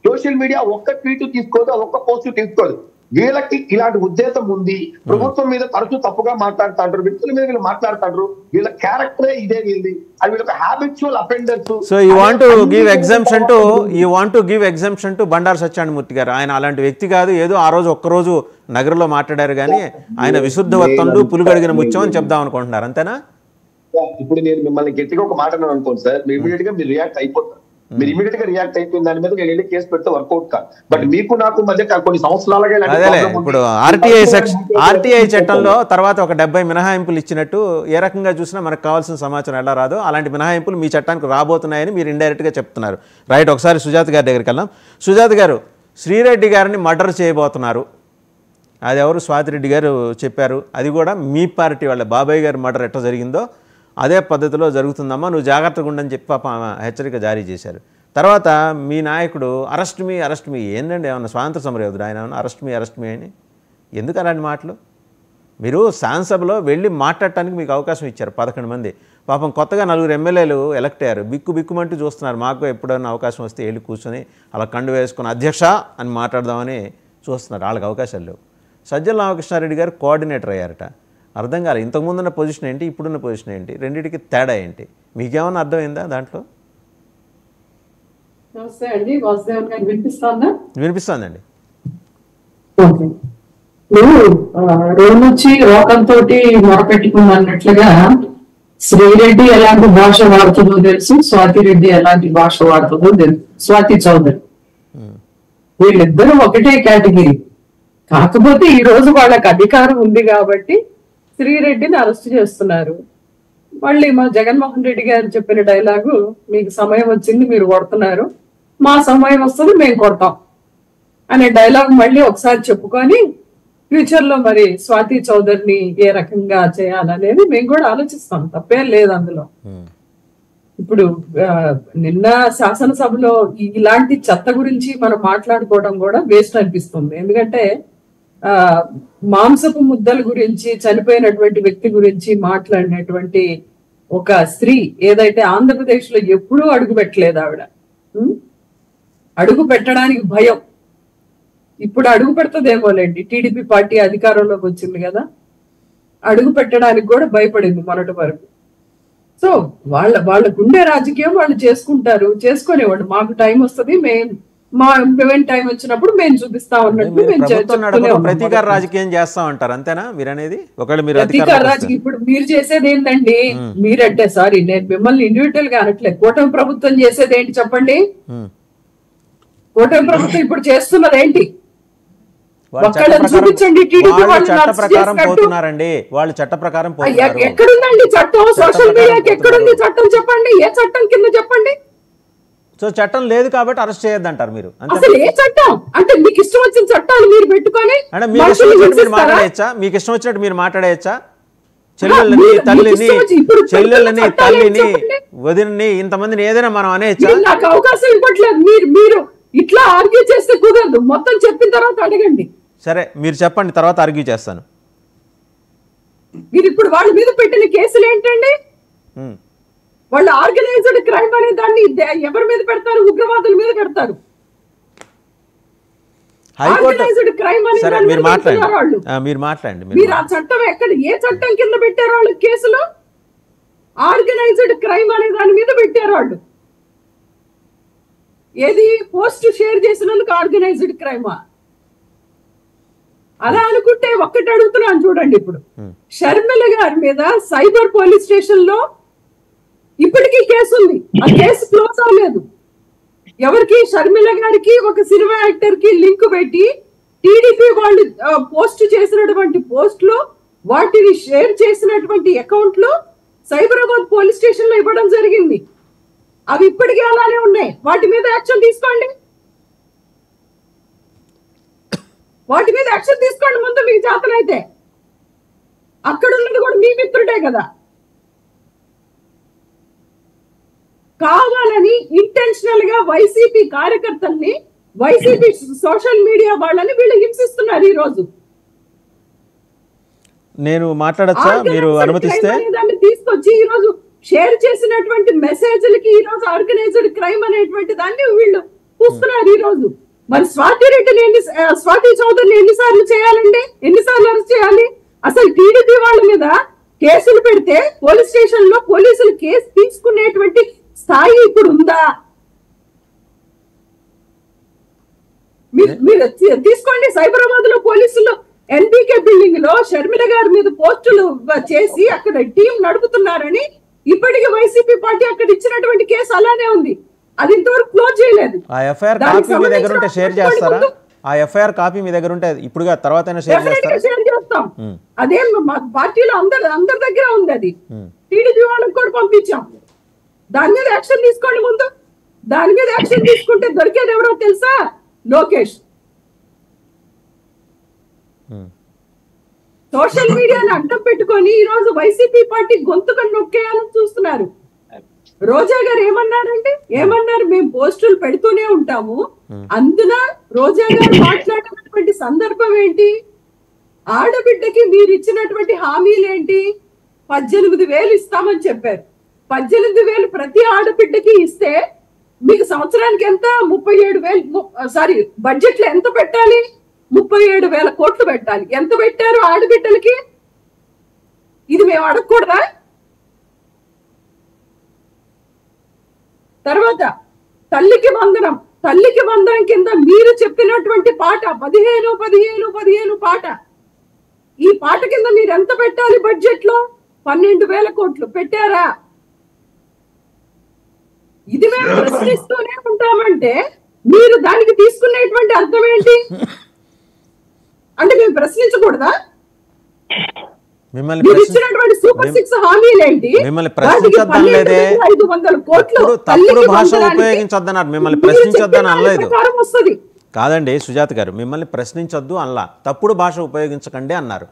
Social media ఒక్క tweet తీసుకోదు, ఒక్క పోస్ట్ తీసుకోదు. వీళ్ళకి ఇలాంటి ఉద్దేశం ఉంది. ప్రభుత్వం మీద తరచూ తప్పుగా మాట్లాడుతుంటారు, వ్యక్తుల మీద వీళ్ళు మాట్లాడుతుంటారు. వీళ్ళ క్యారెక్టరే ఇదే వీళ్ళది. అది వీళ్ళకి habitual offenders. So you want to give exemption to Bandaru Satyanarayana Murthy గారు. ఆయన అలాంటి వ్యక్తి కాదు. ఏదో ఆ రోజు ఒక్కరోజు నగరంలో మాట్లాడారు కానీ ఆయన విశుద్ధవత్తండు పులుగడిగిన ముత్యం అని చెప్దాం అనుకుంటున్నారు, అంతేనా? ఇప్పుడు నేను మిమ్మల్ని గట్టిగా ఒక మాట అన్నాను అనుకోండి సార్, మీరు ఇమీడియట్ గా మీరు రియాక్ట్ అయిపోతారు. మీరు ఇమీడియట్ గా రియాక్ట్ అయిపోయిన దాని మీద నేను వెళ్ళి కేసు పెడితే వర్కౌట్ కాదు. బట్ మీకు నాకు మధ్య కొన్ని సంవత్సరాలుగా ఇప్పుడు ఆర్టీఐ చట్టంలో తర్వాత ఒక 70 మినహాయింపులు ఇచ్చినట్టు ఏ రకంగా చూసినా మనకు కావాల్సిన సమాచారం ఎలా రాదో అలాంటి మినహాయింపులు మీ చట్టానికి రాబోతున్నాయని మీరు ఇండైరెక్ట్ గా చెప్తున్నారు. రైట్, ఒకసారి సుజాత గారి దగ్గరికి వెళ్దాం. సుజాత గారు, శ్రీరెడ్డి గారిని మర్డర్ చేయబోతున్నారు, అది ఎవరు? స్వాతిరెడ్డి గారు చెప్పారు. అది కూడా మీ పార్టీ వాళ్ళ బాబాయ్ గారి మర్డర్ ఎట్లా జరిగిందో అదే పద్ధతిలో జరుగుతుందమ్మా, నువ్వు జాగ్రత్తగా ఉండని చెప్పి పాప హెచ్చరిక జారీ చేశారు. తర్వాత మీ నాయకుడు అరెస్ట్ మీ ఏంటండి, ఏమన్నా స్వాతంత్ర సమరయోధుడు ఆయన? ఏమన్నా అరెస్ట్ మీ అని ఎందుకు అలాంటి మాటలు? మీరు శాసనసభలో వెళ్ళి మాట్లాడటానికి మీకు అవకాశం ఇచ్చారు 11 మంది. పాపం కొత్తగా 4 ఎమ్మెల్యేలు ఎలక్ట్ అయ్యారు. బిక్కుమంటూ చూస్తున్నారు. మాకు ఎప్పుడైనా అవకాశం వస్తే వెళ్ళి కూర్చొని అలా కండు వేసుకొని అధ్యక్ష అని మాట్లాడదామని చూస్తున్నారు. వాళ్ళకి అవకాశాలు లేవు. సజ్జల రామకృష్ణారెడ్డి గారు కోఆర్డినేటర్ అయ్యారట. అర్థం కాలేదు. ఇంతకుముందున్న పొజిషన్ ఏంటి, ఇప్పుడున్న పొజిషన్ ఏంటి, రెండింటికి తేడా ఏంటి? మీకేమన్నా అర్థమైందా దాంట్లో? నమస్తే అండి, వాసుదేవన్ గారు వినిపిస్తుందా? వినిపిస్తుందండి. రోజు రోకంతో మొరపెట్టుకున్నట్లుగా శ్రీరెడ్డి ఎలాంటి భాష వాడుతుందో తెలుసు, స్వాతిరెడ్డి ఎలాంటి భాష వాడుతుందో తెలుసు. స్వాతి చౌదరి వీళ్ళిద్దరూ ఒకటే కేటగిరీ. కాకపోతే ఈ రోజు వాళ్ళకి అధికారం ఉంది కాబట్టి శ్రీరెడ్డిని అరెస్ట్ చేస్తున్నారు. మళ్ళీ మా జగన్మోహన్ రెడ్డి గారు చెప్పిన డైలాగు, మీకు సమయం వచ్చింది మీరు కొడుతున్నారు, మా సమయం వస్తుంది మేము కొడతాం అనే డైలాగ్ మళ్ళీ ఒకసారి చెప్పుకొని ఫ్యూచర్ లో మరి స్వాతి చౌదరిని ఏ రకంగా చేయాలనేది మేము కూడా ఆలోచిస్తాం. తప్పేం లేదు అందులో. ఇప్పుడు నిన్న శాసనసభలో ఇలాంటి చెత్త గురించి మనం మాట్లాడుకోవడం కూడా వేస్ట్ అనిపిస్తుంది. ఎందుకంటే మాంసపు ముద్దల గురించి, చనిపోయినటువంటి వ్యక్తి గురించి మాట్లాడినటువంటి ఒక స్త్రీ ఏదైతే ఆంధ్రప్రదేశ్ లో ఎప్పుడూ అడుగు పెట్టలేదు. ఆవిడ అడుగు పెట్టడానికి భయం. ఇప్పుడు అడుగు పెడతదేమోలేండి, టీడీపీ పార్టీ అధికారంలోకి వచ్చింది కదా, అడుగు పెట్టడానికి కూడా భయపడింది మొన్నటి వరకు. సో వాళ్ళకుండే రాజకీయం వాళ్ళు చేసుకుంటారు, చేసుకునేవాళ్ళు. మాకు టైం వస్తుంది, మేము టైం వచ్చినప్పుడు మేము చూపిస్తా ఉన్నట్టు ప్రతీకార రాజకీయం చేస్తాం అంటారు, అంతేనా మీరు అనేది? ప్రతీకార రాజకీయం ఇప్పుడు మీరు చేసేది ఏంటండి? మీరంటే సారీ, నేను మిమ్మల్ని ఇండివిజువల్ గా అనట్లేదు. కూటమి ప్రభుత్వం చేసేది ఏంటి చెప్పండి? కూటమి ప్రభుత్వం ఇప్పుడు చేస్తున్నది ఏంటి? చూపించండి. టీడీపీ వాళ్ళు చట్ట ప్రకారం ఎక్కడుందండి చట్టం? సోషల్ మీడియాకి ఎక్కడుంది చట్టం? చెప్పండి, ఏ చట్టం కింద చెప్పండి. సో చట్టం లేదు కాబట్టి అరెస్ట్ చేయొద్దంటారు మీరు. అసలు ఏ చట్టం అంటే మీకు ఇష్టం వచ్చిన చట్టాలు మీరు పెట్టుకొని అంటే మీకు ఇష్టం వచ్చినట్టు మీరు మాట్లాడేయచ్చా? మీకు ఇష్టం వచ్చినట్టు మీరు మాట్లాడేయచ్చా? చెల్లెళ్ళని తల్లిని వదిలిని ఇంతమందిని ఏదైనా మనం అనేయచ్చా? నాకు అవకాశం ఇవ్వట్లేదు. మీరు ఇట్లా ఆర్గ్యూ చేస్తే కుదరదు. మొత్తం చెప్పిన తర్వాత అడగండి. సరే మీరు చెప్పండి, తర్వాత ఆర్గ్యూ చేస్తాను. మీరు ఇప్పుడు వాళ్ళ మీద పెట్టిన కేసులు ఏంటండి? వాళ్ళు ఆర్గనైజ్డ్ క్రైమ్ అనే దాన్ని ఎవరి మీద పెడతారు? ఉగ్రవాదుల మీద పెడతారు. ఆర్గనైజ్డ్ క్రైమ్ అనే దాన్ని మీరు మాట్లాడండి. మీరు ఆ చట్టం ఎక్కడ, ఏ చట్టం కింద పెట్టారు వాళ్ళు కేసులు? ఆర్గనైజ్డ్ క్రైమ్ అనే దాని మీద పెట్టారు వాళ్ళు. ఏది పోస్ట్ షేర్ చేసినందుకు ఆర్గనైజ్డ్ క్రైమా? అలా అనుకుంటే ఒక్కటి అడుగుతున్నాను చూడండి. ఇప్పుడు షర్మిల గారి మీద సైబర్ పోలీస్ స్టేషన్ లో ఇప్పటికీ కేసు ఉంది. ఆ కేసు క్లోజ్ అవ్వలేదు. ఎవరికి? షర్మిల గారికి ఒక సినిమా యాక్టర్ కి లింక్ పెట్టి టీడీపీ వాళ్ళు పోస్ట్ చేసినటువంటి పోస్టులు, వాటిని షేర్ చేసినటువంటి అకౌంట్లు సైబరాబాద్ పోలీస్ స్టేషన్ లో ఇవ్వడం జరిగింది. అవి ఇప్పటికీ అలానే ఉన్నాయి. వాటి మీద యాక్షన్ తీసుకోండి. వాటి మీద యాక్షన్ తీసుకోండి ముందు మీకు చేతనైతే. అక్కడ ఉన్నది కూడా మీ మిత్రుడే కదా. కావాలని ఇంటెన్షనల్ గా వైసీపీ కార్యకర్తల్ని, వైసీపీ సోషల్ మీడియా వాళ్ళని వీళ్ళు హింసిస్తున్నారు. ఈ రోజు నేను మాట్లాడచ్చా మీరు అనుమతిస్తే? దాన్ని తీసుకొచ్చి ఈ రోజు షేర్ చేసినటువంటి మెసేజ్లకి ఈ రోజు ఆర్గనైజ్డ్ క్రైమ్ అనేటువంటి దాన్ని వీళ్ళు పూస్తున్నారు ఈ రోజు. మరి స్వాతి చౌదరిని ఎన్నిసార్లు చేయాలండి? ఎన్నిసార్లు అరెస్ట్ చేయాలి? అసలు టీడీపీ వాళ్ళ మీద కేసులు పెడితే పోలీస్ స్టేషన్ లో పోలీసులు కేసు తీసుకునేటువంటి స్థాయి ఇప్పుడు ఉందా? మీరు తీసుకోండి. సైబరాబాద్ లో పోలీసులు ఎన్బికే బిల్డింగ్ లో షర్మిల గారి మీద పోస్టులు చేసి అక్కడ టీం నడుపుతున్నారని ఇప్పటికీ వైసీపీ పార్టీ అక్కడ ఇచ్చినటువంటి కేసు అలానే ఉంది. అది ఇంతవరకు క్లోజ్ చేయలేదు. ఆ ఎఫ్ఐఆర్ కాపీ మీ దగ్గర ఉంటే షేర్ చేస్తారా? ఆ ఎఫ్ఐఆర్ కాపీ మీ దగ్గర ఉంటే ఇప్పుడు తర్వాత షేర్ చేస్తాం. అదేం మా పార్టీలో అందరి దగ్గర ఉంది. అది టీడీపీ వాళ్ళకి కూడా పంపించాం. దాని మీద యాక్షన్ తీసుకోండి. ముందు దాని మీద యాక్షన్ తీసుకుంటే దొరికేది ఎవరో తెలుసా? లోకేష్. సోషల్ మీడియాని అడ్డం పెట్టుకొని ఈ రోజు వైసీపీ పార్టీ గొంతుకని నొక్కేయాలని చూస్తున్నారు. రోజా గారు ఏమన్నారు? మేము పోస్టులు పెడుతూనే ఉంటాము. అందున రోజా గారు మాట్లాడినటువంటి సందర్భం ఏంటి? ఆడబిడ్డకి మీరు ఇచ్చినటువంటి హామీలు ఏంటి? 18,000 ఇస్తామని చెప్పారు. 18,000 ప్రతి ఆడబిడ్డకి ఇస్తే మీకు సంవత్సరానికి ఎంత? 37,000 బడ్జెట్ లో ఎంత పెట్టాలి? 37,000 కోట్లు పెట్టాలి. ఎంత పెట్టారు ఆడబిడ్డలకి? ఇది మేము అడగకూడదా? తర్వాత తల్లికి వందనం కింద మీరు చెప్పినటువంటి పాట 15 పాట. ఈ పాట కింద మీరు ఎంత పెట్టాలి బడ్జెట్ లో? 12,000 కోట్లు పెట్టారా? ఇది మేము ప్రశ్నిస్తూనే ఉంటామంటే మీరు దానికి తీసుకునేటువంటి అర్థం ఏంటి? అంటే మేము ప్రశ్నించకూడదా? మీరు ఇచ్చినటువంటి సూపర్ 6 హామీలు ఏంటి? మిమ్మల్ని ప్రశ్నించొద్దని లేదే. 500 కోట్లు తప్పుడు భాష ఉపయోగించొద్దన్నారు. మిమ్మల్ని ప్రశ్నించొద్దని అనలేదు. వస్తుంది కాదండి సుజాత గారు, మిమ్మల్ని ప్రశ్నించొద్దు అనలా, తప్పుడు భాష ఉపయోగించకండి అన్నారు.